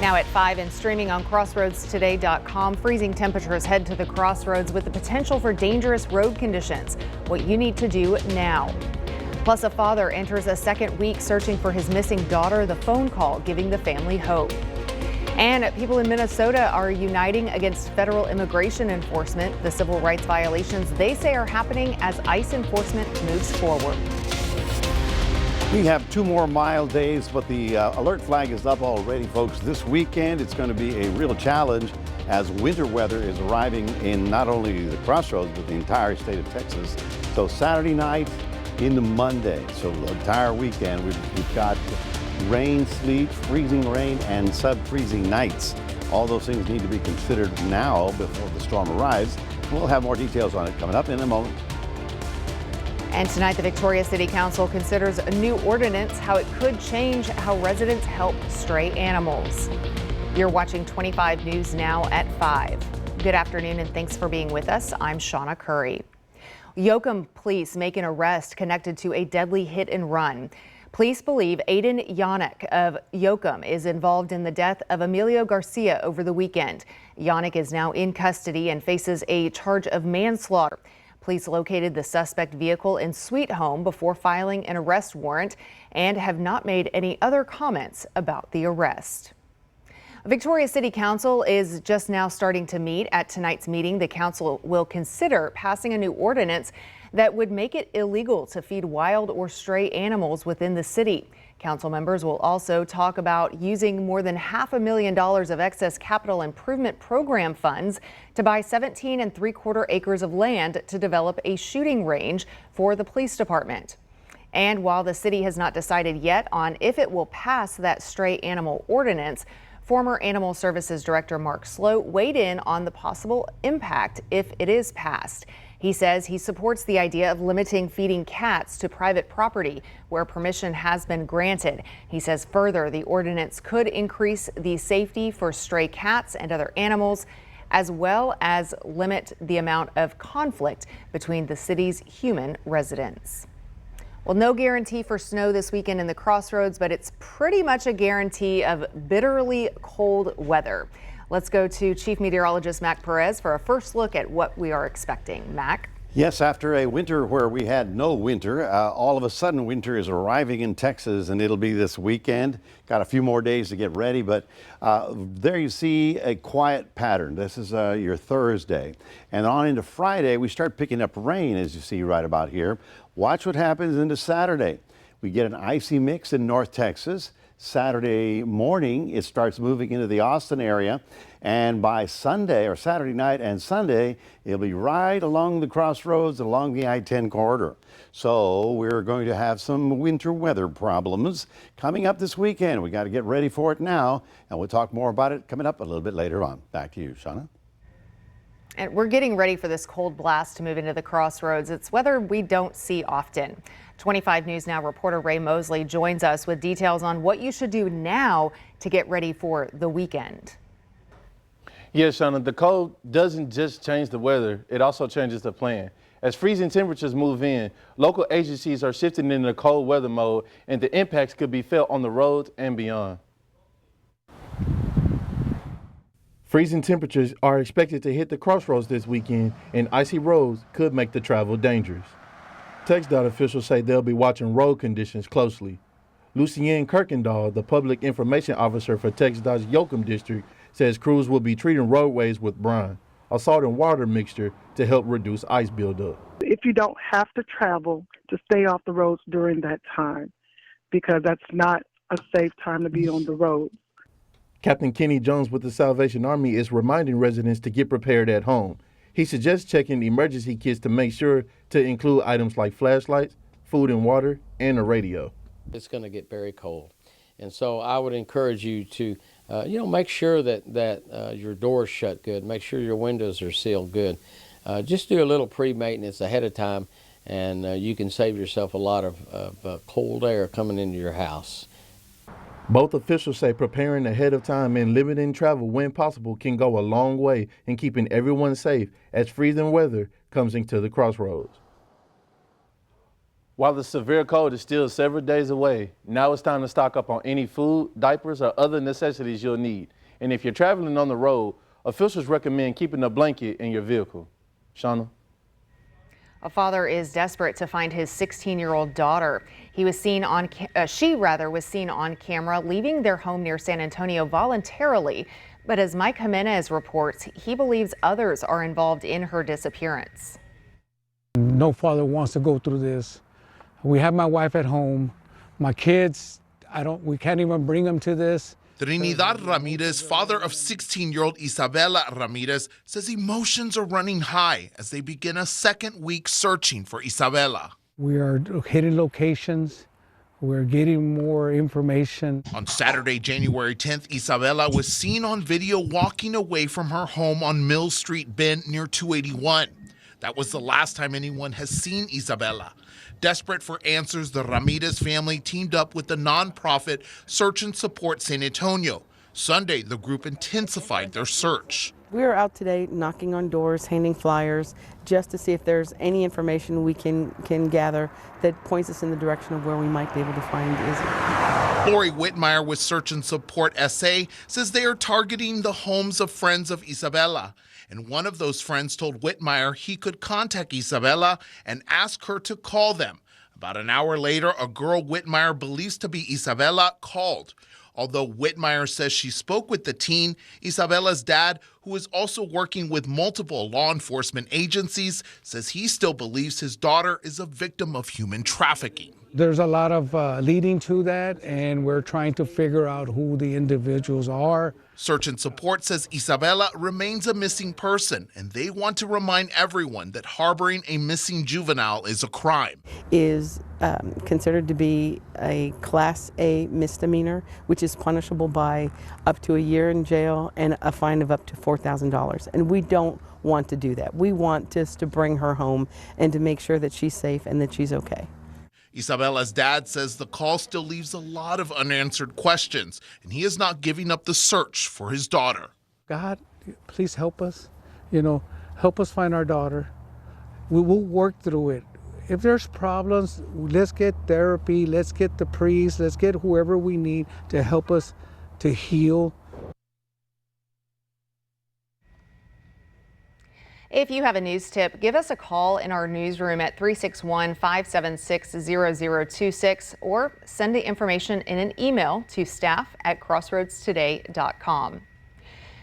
Now at 5 and streaming on crossroadstoday.com, freezing temperatures head to the crossroads with the potential for dangerous road conditions. What you need to do now. Plus, a father enters a second week searching for his missing daughter. The phone call giving the family hope. And people in Minnesota are uniting against federal immigration enforcement. The civil rights violations they say are happening as ICE enforcement moves forward. We have 2 more mild days, but the alert flag is up already, folks. This weekend, it's going to be a real challenge as winter weather is arriving in not only the crossroads, but the entire state of Texas. So Saturday night into Monday, so the entire weekend, we've got rain, sleet, freezing rain, and sub-freezing nights. All those things need to be considered now before the storm arrives. We'll have more details on it coming up in a moment. And tonight, the Victoria City Council considers a new ordinance, how it could change how residents help stray animals. You're watching 25 News Now at 5. Good afternoon and thanks for being with us. I'm Shawna Currie. Yoakum police make an arrest connected to a deadly hit and run. Police believe Aiden Yannick of Yoakum is involved in the death of Emilio Garcia over the weekend. Yannick is now in custody and faces a charge of manslaughter. Police located the suspect vehicle in Sweet Home before filing an arrest warrant and have not made any other comments about the arrest. Victoria City Council is just now starting to meet. At tonight's meeting, the council will consider passing a new ordinance that would make it illegal to feed wild or stray animals within the city. Council members will also talk about using more than $500,000 of excess capital improvement program funds to buy 17 3/4 acres of land to develop a shooting range for the police department. And while the city has not decided yet on if it will pass that stray animal ordinance, former Animal Services Director Mark Sloat weighed in on the possible impact if it is passed. He says he supports the idea of limiting feeding cats to private property where permission has been granted. He says further, the ordinance could increase the safety for stray cats and other animals, as well as limit the amount of conflict between the city's human residents. Well, no guarantee for snow this weekend in the crossroads, but it's pretty much a guarantee of bitterly cold weather. Let's go to Chief Meteorologist Mac Perez for a first look at what we are expecting. Mac? Yes, after a winter where we had no winter, all of a sudden winter is arriving in Texas, and it'll be this weekend. Got a few more days to get ready, but there you see a quiet pattern. This is your Thursday. And on into Friday, we start picking up rain, as you see right about here. Watch what happens into Saturday. We get an icy mix in North Texas. Saturday morning, it starts moving into the Austin area, and by Sunday or Saturday night and Sunday, it'll be right along the crossroads along the I-10 corridor. So we're going to have some winter weather problems coming up this weekend. We got to get ready for it now, and we'll talk more about it coming up a little bit later on. Back to you, Shawna. And we're getting ready for this cold blast to move into the crossroads. It's weather we don't see often. 25 News Now reporter Ray Mosley joins us with details on what you should do now to get ready for the weekend. Yes, Shawna, the cold doesn't just change the weather, it also changes the plan. As freezing temperatures move in, local agencies are shifting into cold weather mode, and the impacts could be felt on the roads and beyond. Freezing temperatures are expected to hit the crossroads this weekend, and icy roads could make the travel dangerous. TxDOT officials say they'll be watching road conditions closely. Lucienne Kirkendall, the public information officer for TxDOT's Yoakum district, says crews will be treating roadways with brine, a salt and water mixture, to help reduce ice buildup. If you don't have to travel, to stay off the roads during that time, because that's not a safe time to be on the road. Captain Kenny Jones with the Salvation Army is reminding residents to get prepared at home. He suggests checking emergency kits to make sure to include items like flashlights, food and water, and a radio. It's going to get very cold. And so I would encourage you to, make sure that your door's shut good. Make sure your windows are sealed good. Just do a little pre-maintenance ahead of time, and you can save yourself a lot of cold air coming into your house. Both officials say preparing ahead of time and limiting travel when possible can go a long way in keeping everyone safe as freezing weather comes into the crossroads. While the severe cold is still several days away, now it's time to stock up on any food, diapers, or other necessities you'll need. And if you're traveling on the road, officials recommend keeping a blanket in your vehicle. Shawna? A father is desperate to find his 16-year-old daughter. She was seen on camera leaving their home near San Antonio voluntarily. But as Mike Jimenez reports, he believes others are involved in her disappearance. No father wants to go through this. We have my wife at home. My kids, we can't even bring them to this. Trinidad Ramirez, father of 16-year-old Isabela Ramirez, says emotions are running high as they begin a second week searching for Isabela. We are hitting locations. We're getting more information. On Saturday, January 10th, Isabela was seen on video walking away from her home on Mill Street Bend near 281. That was the last time anyone has seen Isabela. Desperate for answers, the Ramirez family teamed up with the nonprofit Search and Support San Antonio. Sunday, the group intensified their search. We are out today knocking on doors, handing flyers, just to see if there's any information we can gather that points us in the direction of where we might be able to find Izzy. Lori Whitmire with Search and Support SA says they are targeting the homes of friends of Isabela. And one of those friends told Whitmire he could contact Isabela and ask her to call them. About an hour later, a girl Whitmire believes to be Isabela called. Although Whitmire says she spoke with the teen, Isabela's dad, who is also working with multiple law enforcement agencies, says he still believes his daughter is a victim of human trafficking. There's a lot of leading to that, and we're trying to figure out who the individuals are. Search and Support says Isabela remains a missing person, and they want to remind everyone that harboring a missing juvenile is a crime. Is considered to be a Class A misdemeanor, which is punishable by up to a year in jail and a fine of up to $4,000. And we don't want to do that. We want just to bring her home and to make sure that she's safe and that she's okay. Isabela's dad says the call still leaves a lot of unanswered questions, and he is not giving up the search for his daughter. God, please help us. Help us find our daughter. We will work through it. If there's problems, let's get therapy, let's get the priest, let's get whoever we need to help us to heal. If you have a news tip, give us a call in our newsroom at 361-576-0026 or send the information in an email to staff@crossroadstoday.com.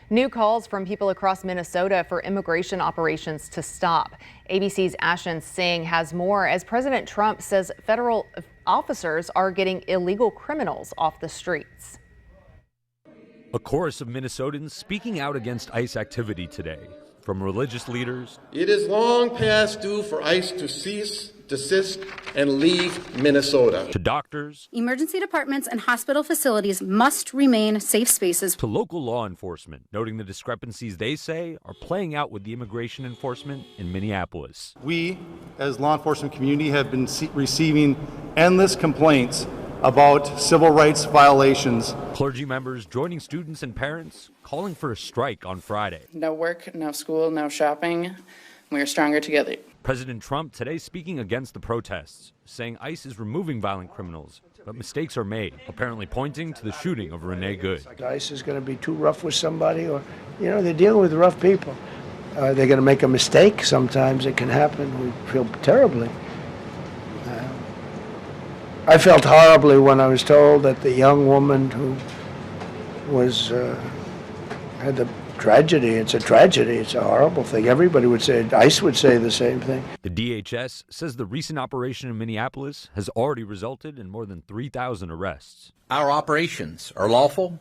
New calls from people across Minnesota for immigration operations to stop. ABC's Ashen Singh has more as President Trump says federal officers are getting illegal criminals off the streets. A chorus of Minnesotans speaking out against ICE activity today. From religious leaders. It is long past due for ICE to cease, desist, and leave Minnesota. To doctors. Emergency departments and hospital facilities must remain safe spaces. To local law enforcement, noting the discrepancies they say are playing out with the immigration enforcement in Minneapolis. We, as law enforcement community, have been receiving endless complaints about civil rights violations. Clergy members joining students and parents calling for a strike on Friday. No work, no school, no shopping. We are stronger together. President Trump today speaking against the protests, saying ICE is removing violent criminals, but mistakes are made, apparently pointing to the shooting of Renee Good. ICE is going to be too rough with somebody, or, they're dealing with rough people. They're going to make a mistake. Sometimes it can happen. We feel terribly. I felt horribly when I was told that the young woman who was had the tragedy. It's a tragedy. It's a horrible thing. Everybody would say, ICE would say the same thing. The DHS says the recent operation in Minneapolis has already resulted in more than 3,000 arrests. Our operations are lawful,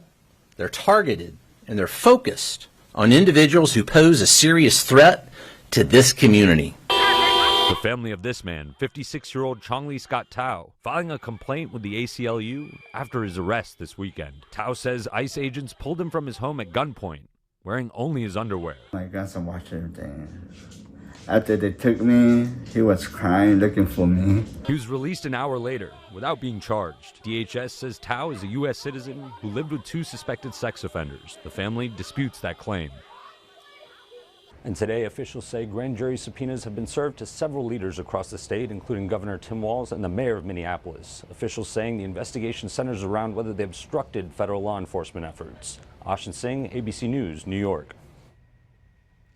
they're targeted, and they're focused on individuals who pose a serious threat to this community. The family of this man, 56-year-old Chongli Scott Tao, filing a complaint with the ACLU after his arrest this weekend. Tao says ICE agents pulled him from his home at gunpoint, wearing only his underwear. My grandson watched everything. After they took me, he was crying, looking for me. He was released an hour later without being charged. DHS says Tao is a U.S. citizen who lived with 2 suspected sex offenders. The family disputes that claim. And today, officials say grand jury subpoenas have been served to several leaders across the state, including Governor Tim Walz and the mayor of Minneapolis. Officials saying the investigation centers around whether they obstructed federal law enforcement efforts. Ashin Singh, ABC News, New York.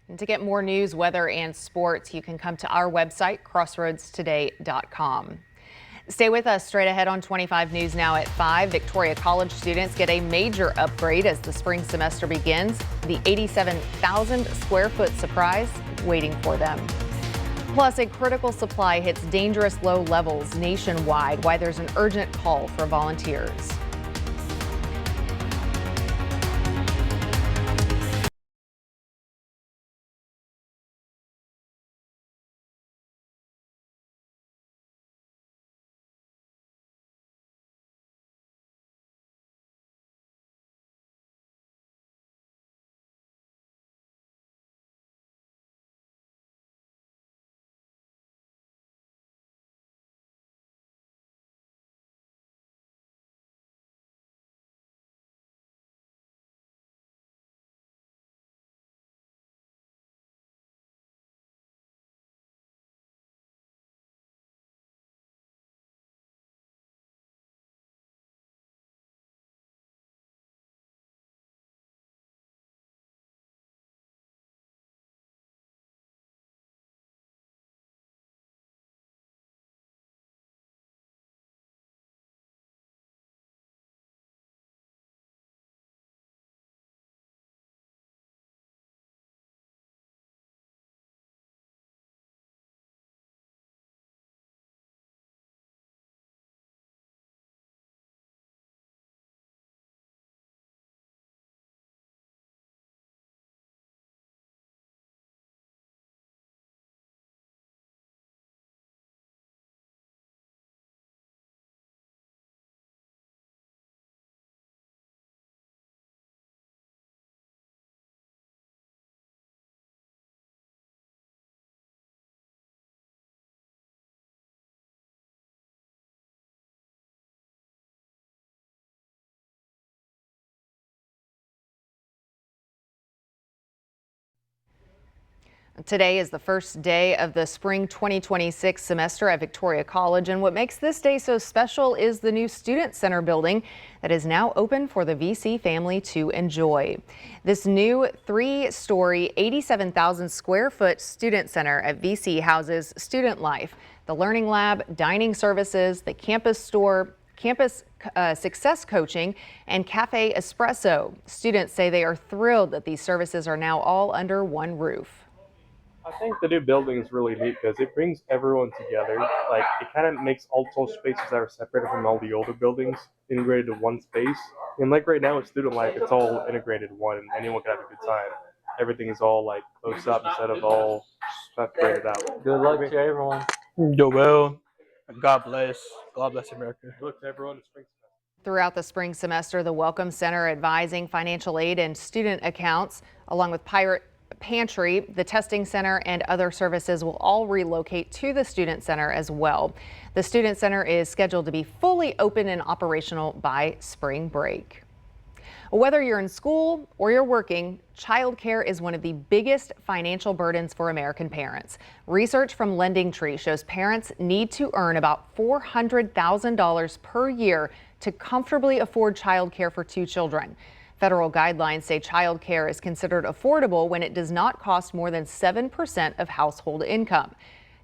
And to get more news, weather, and sports, you can come to our website, crossroadstoday.com. Stay with us. Straight ahead on 25 News Now at 5. Victoria College students get a major upgrade as the spring semester begins. The 87,000 square foot surprise waiting for them. Plus, a critical supply hits dangerous low levels nationwide. Why there's an urgent call for volunteers. Today is the first day of the spring 2026 semester at Victoria College, and what makes this day so special is the new Student Center building that is now open for the VC family to enjoy. This new 3-story, 87,000 square foot Student Center at VC houses student life, the Learning Lab, dining services, the campus store, campus success coaching, and Cafe Espresso. Students say they are thrilled that these services are now all under one roof. I think the new building is really neat because it brings everyone together. Like, it kind of makes all those spaces that are separated from all the older buildings integrated to one space. And like right now with student life, it's all integrated in one, and anyone can have a good time. Everything is all like close up instead of all separated out. Good luck to everyone. Yo, well, God bless. God bless America. Good luck to everyone in spring semester. Throughout the spring semester, the Welcome Center advising financial aid and student accounts, along with Pirate Pantry, the testing center, and other services will all relocate to the Student Center as well. The Student Center is scheduled to be fully open and operational by spring break. Whether you're in school or you're working, childcare is one of the biggest financial burdens for American parents. Research from LendingTree shows parents need to earn about $400,000 per year to comfortably afford childcare for 2 children. Federal guidelines say child care is considered affordable when it does not cost more than 7% of household income.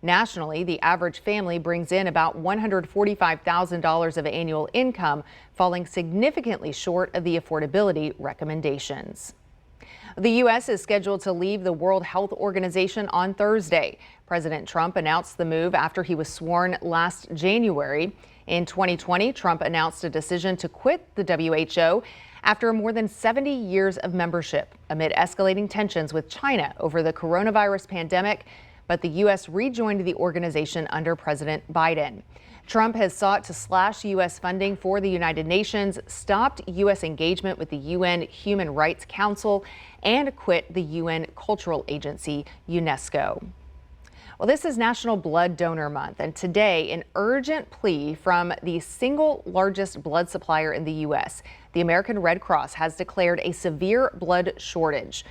Nationally, the average family brings in about $145,000 of annual income, falling significantly short of the affordability recommendations. The U.S. is scheduled to leave the World Health Organization on Thursday. President Trump announced the move after he was sworn last January. In 2020, Trump announced a decision to quit the WHO after more than 70 years of membership amid escalating tensions with China over the coronavirus pandemic. But the U.S. rejoined the organization under President Biden. Trump has sought to slash U.S. funding for the United Nations, stopped U.S. engagement with the UN Human Rights Council, and quit the UN Cultural Agency, UNESCO. Well, this is National Blood Donor Month, and today an urgent plea from the single largest blood supplier in the U.S. The American Red Cross has declared a severe blood shortage.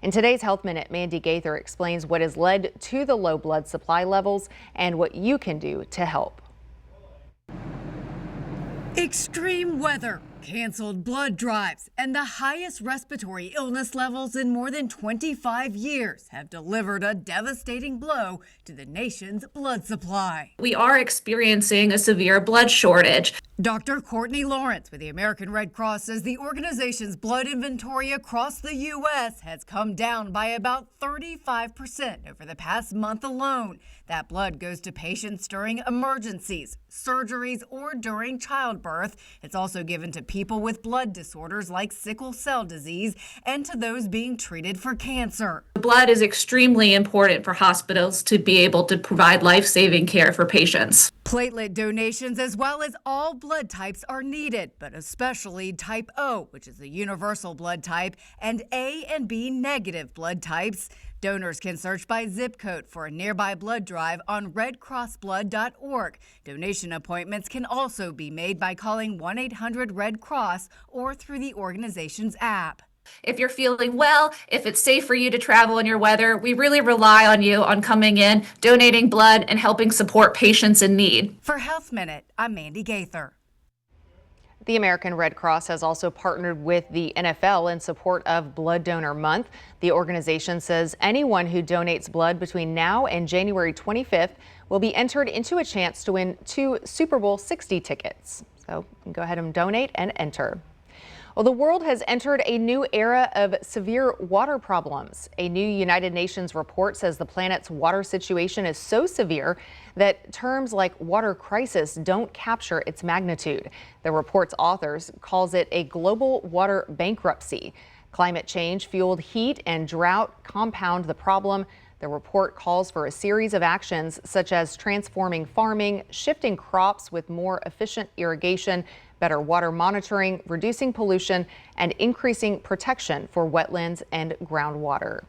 In today's Health Minute, Mandy Gaither explains what has led to the low blood supply levels and what you can do to help. Extreme weather, canceled blood drives, and the highest respiratory illness levels in more than 25 years have delivered a devastating blow to the nation's blood supply. We are experiencing a severe blood shortage. Dr. Courtney Lawrence with the American Red Cross says the organization's blood inventory across the U.S. has come down by about 35% over the past month alone. That blood goes to patients during emergencies, surgeries, or during childbirth. It's also given to people with blood disorders like sickle cell disease and to those being treated for cancer. Blood is extremely important for hospitals to be able to provide life-saving care for patients. Platelet donations as well as all blood types are needed, but especially type O, which is the universal blood type, and A and B negative blood types. Donors can search by zip code for a nearby blood drive on redcrossblood.org. Donation appointments can also be made by calling 1-800-RED-CROSS or through the organization's app. If you're feeling well, if it's safe for you to travel in your weather, we really rely on you on coming in, donating blood, and helping support patients in need. For Health Minute, I'm Mandy Gaither. The American Red Cross has also partnered with the NFL in support of Blood Donor Month. The organization says anyone who donates blood between now and January 25th will be entered into a chance to win 2 Super Bowl 60 tickets. So go ahead and donate and enter. Well, the world has entered a new era of severe water problems. A new United Nations report says the planet's water situation is so severe that terms like water crisis don't capture its magnitude. The report's authors calls it a global water bankruptcy. Climate change, fueled heat, and drought compound the problem. The report calls for a series of actions such as transforming farming, shifting crops with more efficient irrigation, better water monitoring, reducing pollution, and increasing protection for wetlands and groundwater.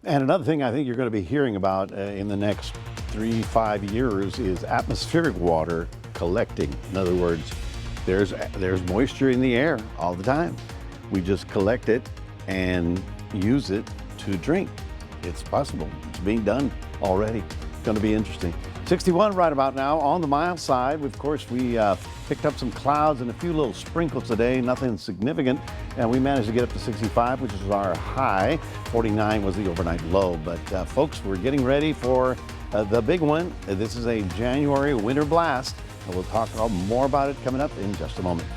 And another thing I think you're going to be hearing about in the next 3-5 years is atmospheric water collecting. In other words, there's moisture in the air all the time. We just collect it and use it to drink. It's possible. It's being done already. It's going to be interesting. 61 right about now. On the mild side, of course, we picked up some clouds and a few little sprinkles today, nothing significant, and we managed to get up to 65, which is our high. 49 was the overnight low, but folks, we're getting ready for the big one. This is a January winter blast, and we'll talk more about it coming up in just a moment.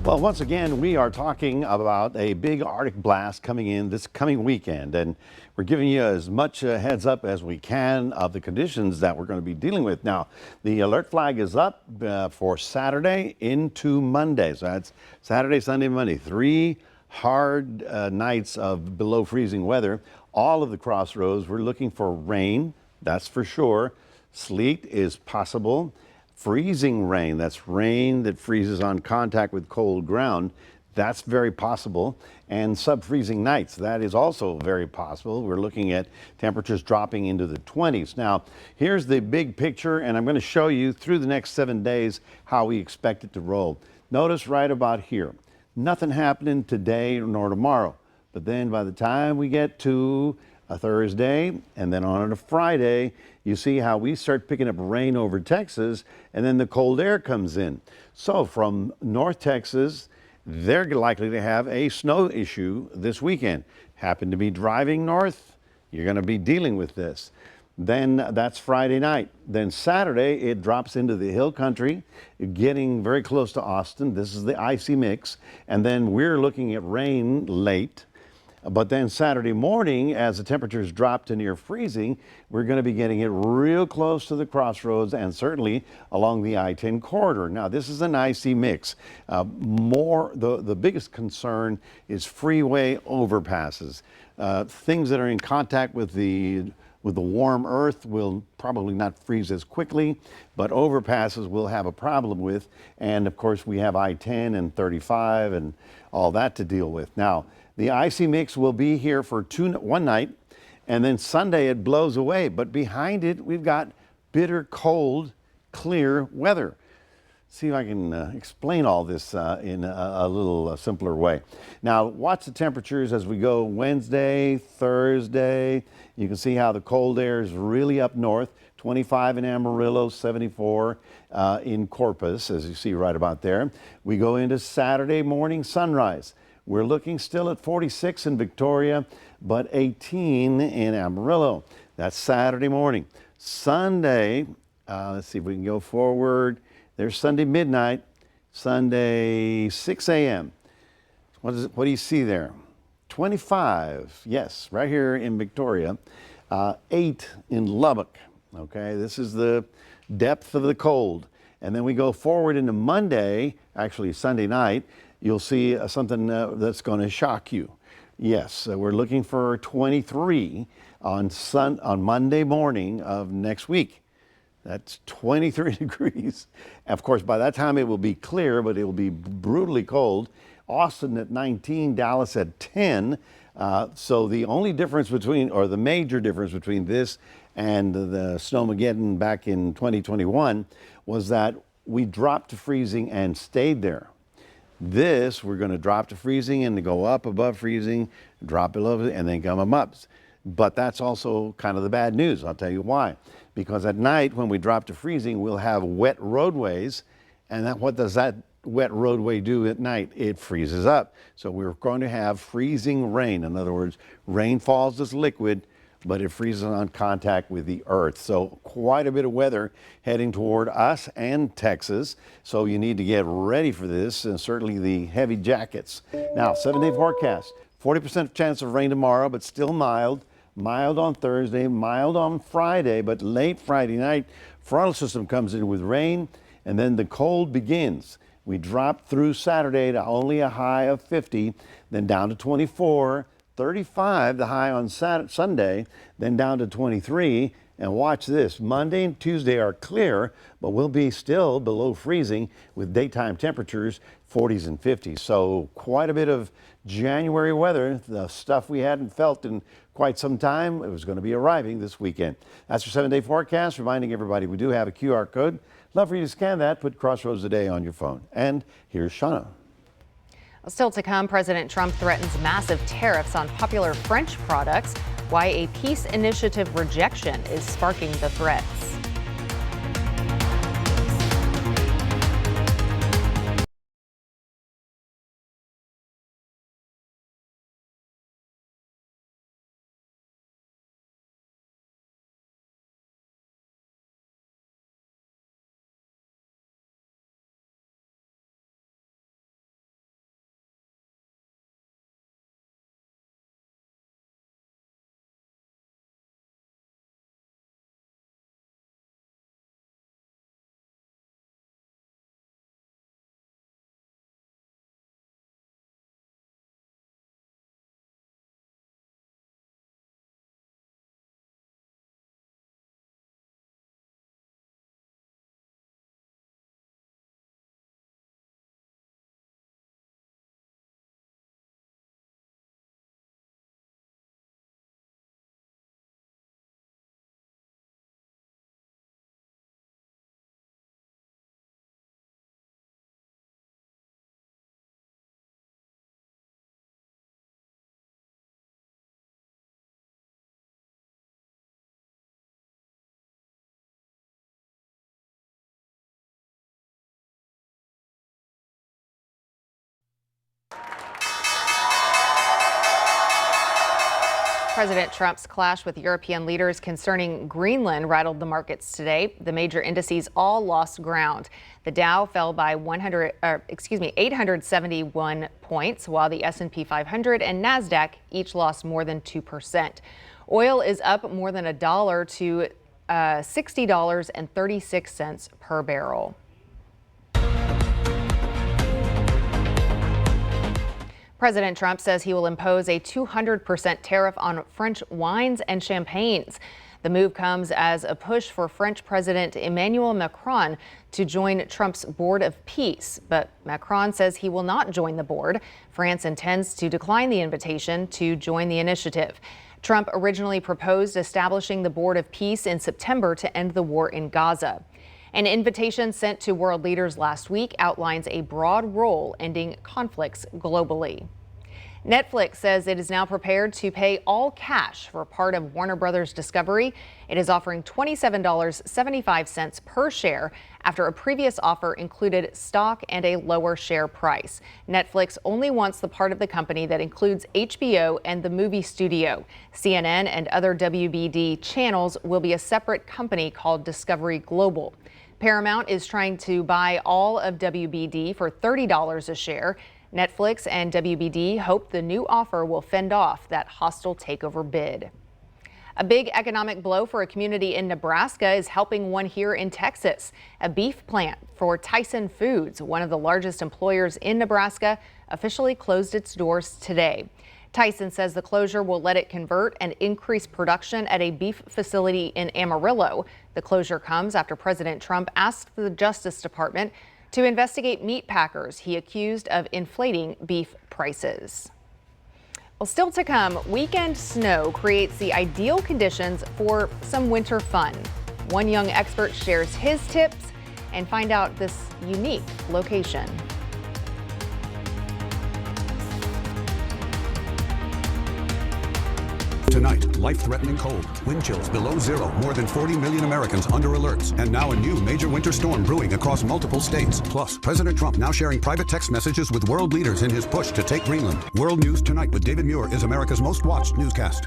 Well, once again, we are talking about a big Arctic blast coming in this coming weekend, and we're giving you as much heads up as we can of the conditions that we're going to be dealing with. Now, the alert flag is up for Saturday into Monday. So that's Saturday, Sunday, Monday. 3 hard nights of below freezing weather. All of the crossroads, we're looking for rain, that's for sure. Sleet is possible. Freezing rain, that's rain that freezes on contact with cold ground, that's very possible. And sub-freezing nights, that is also very possible. We're looking at temperatures dropping into the 20s. Now, here's the big picture, and I'm going to show you through the next 7 days how we expect it to roll. Notice right about here, nothing happening today nor tomorrow. But then by the time we get to a Thursday and then on a Friday, you see how we start picking up rain over Texas, and then the cold air comes in. So from North Texas, they're likely to have a snow issue this weekend. Happen to be driving north, you're going to be dealing with this. Then that's Friday night. Then Saturday, it drops into the hill country, getting very close to Austin. This is the icy mix. And then we're looking at rain late. But then Saturday morning, as the temperatures drop to near freezing, we're going to be getting it real close to the crossroads and certainly along the I-10 corridor. Now, this is an icy mix. The biggest concern is freeway overpasses. Things that are in contact with the warm earth will probably not freeze as quickly, but overpasses we'll have a problem with. And of course, we have I-10 and 35 and all that to deal with. Now, the icy mix will be here for one night, and then Sunday it blows away. But behind it, we've got bitter, cold, clear weather. See if I can explain all this in a little simpler way. Now, watch the temperatures as we go Wednesday, Thursday. You can see how the cold air is really up north. 25 in Amarillo, 74 in Corpus, as you see right about there. We go into Saturday morning sunrise. We're looking still at 46 in Victoria, but 18 in Amarillo. That's Saturday morning. Sunday, let's see if we can go forward. There's Sunday midnight, Sunday 6 a.m. What do you see there? 25, yes, right here in Victoria. 8 in Lubbock, okay? This is the depth of the cold. And then we go forward into Monday, actually Sunday night, you'll see something that's going to shock you. Yes, we're looking for 23 on Monday morning of next week. That's 23 degrees. Of course, by that time it will be clear, but it will be brutally cold. Austin at 19, Dallas at 10. So the only difference between, or the major difference between this and the Snowmageddon back in 2021 was that we dropped to freezing and stayed there. This, we're going to drop to freezing and go up above freezing, drop below, and then come up. But that's also kind of the bad news. I'll tell you why. Because at night, when we drop to freezing, we'll have wet roadways. And what does that wet roadway do at night? It freezes up. So we're going to have freezing rain. In other words, rain falls as liquid, but it freezes on contact with the earth. So quite a bit of weather heading toward us and Texas. So you need to get ready for this, and certainly the heavy jackets. Now, 7-day forecast, 40% chance of rain tomorrow, but still mild. Mild on Thursday, mild on Friday, but late Friday night, frontal system comes in with rain, and then the cold begins. We drop through Saturday to only a high of 50, then down to 24, 35, the high on Sunday, then down to 23. And watch this, Monday and Tuesday are clear, but we'll be still below freezing with daytime temperatures 40s and 50s. So quite a bit of January weather, the stuff we hadn't felt in quite some time. It was going to be arriving this weekend. That's your 7-day forecast, reminding everybody we do have a QR code. Love for you to scan that, put Crossroads Today on your phone. And here's Shawna. Still to come, President Trump threatens massive tariffs on popular French products. Why a peace initiative rejection is sparking the threats. President Trump's clash with European leaders concerning Greenland rattled the markets today. The major indices all lost ground. The Dow fell by 871 points, while the S&P 500 and NASDAQ each lost more than 2%. Oil is up more than $1 to $60.36 per barrel. President Trump says he will impose a 200% tariff on French wines and champagnes. The move comes as a push for French President Emmanuel Macron to join Trump's Board of Peace. But Macron says he will not join the board. France intends to decline the invitation to join the initiative. Trump originally proposed establishing the Board of Peace in September to end the war in Gaza. An invitation sent to world leaders last week outlines a broad role ending conflicts globally. Netflix says it is now prepared to pay all cash for part of Warner Brothers Discovery. It is offering $27.75 per share after a previous offer included stock and a lower share price. Netflix only wants the part of the company that includes HBO and the movie studio. CNN and other WBD channels will be a separate company called Discovery Global. Paramount is trying to buy all of WBD for $30 a share. Netflix and WBD hope the new offer will fend off that hostile takeover bid. A big economic blow for a community in Nebraska is helping one here in Texas. A beef plant for Tyson Foods, one of the largest employers in Nebraska, officially closed its doors today. Tyson says the closure will let it convert and increase production at a beef facility in Amarillo. The closure comes after President Trump asked the Justice Department to investigate meat packers he accused of inflating beef prices. Well, still to come, weekend snow creates the ideal conditions for some winter fun. One young expert shares his tips and find out this unique location. Tonight, life-threatening cold, wind chills below zero, more than 40 million Americans under alerts, and now a new major winter storm brewing across multiple states. Plus, President Trump now sharing private text messages with world leaders in his push to take Greenland. World News Tonight with David Muir is America's most watched newscast.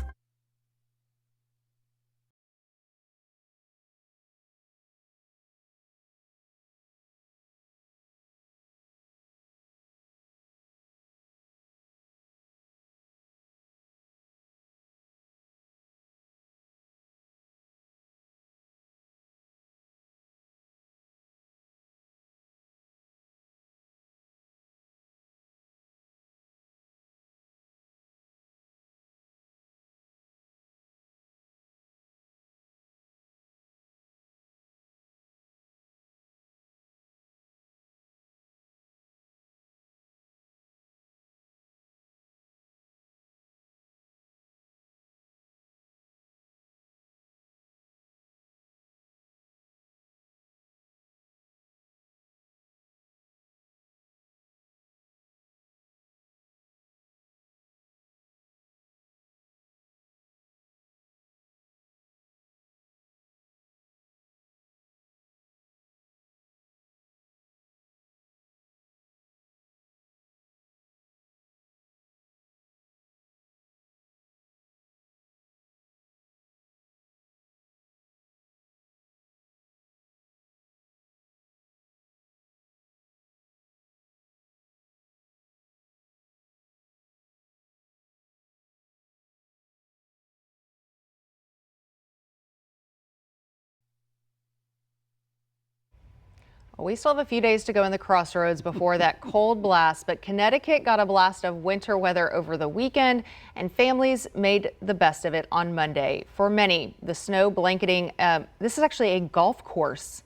We still have a few days to go in the crossroads before that cold blast, but Connecticut got a blast of winter weather over the weekend, and families made the best of it on Monday. For many, the snow blanketing, this is actually a golf course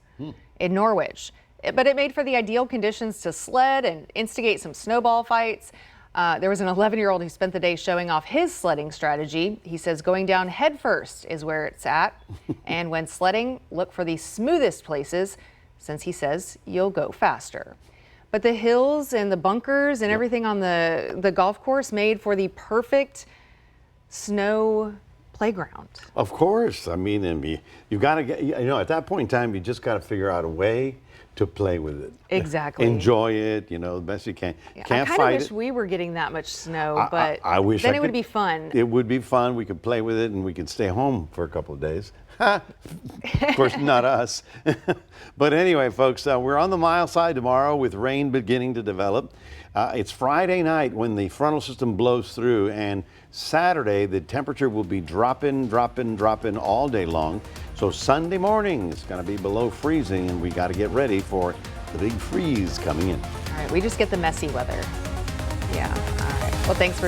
in Norwich, but it made for the ideal conditions to sled and instigate some snowball fights. There was an 11-year-old who spent the day showing off his sledding strategy. He says going down headfirst is where it's at, and when sledding, look for the smoothest places, since he says you'll go faster. But the hills and the bunkers and everything on the golf course made for the perfect snow playground. Of course. I mean, and you got to get, at that point in time, you just got to figure out a way to play with it. Exactly. Enjoy it, the best you can. Yeah, Can't I fight kind of wish it. we were getting that much snow, but I wish then I it would could. be fun. It would be fun. We could play with it, and we could stay home for a couple of days. Of course, not us. But anyway, folks, we're on the mild side tomorrow with rain beginning to develop. It's Friday night when the frontal system blows through, and Saturday the temperature will be dropping all day long. So Sunday morning it's going to be below freezing, and we got to get ready for the big freeze coming in. All right, we just get the messy weather. Yeah. All right. Well, thanks for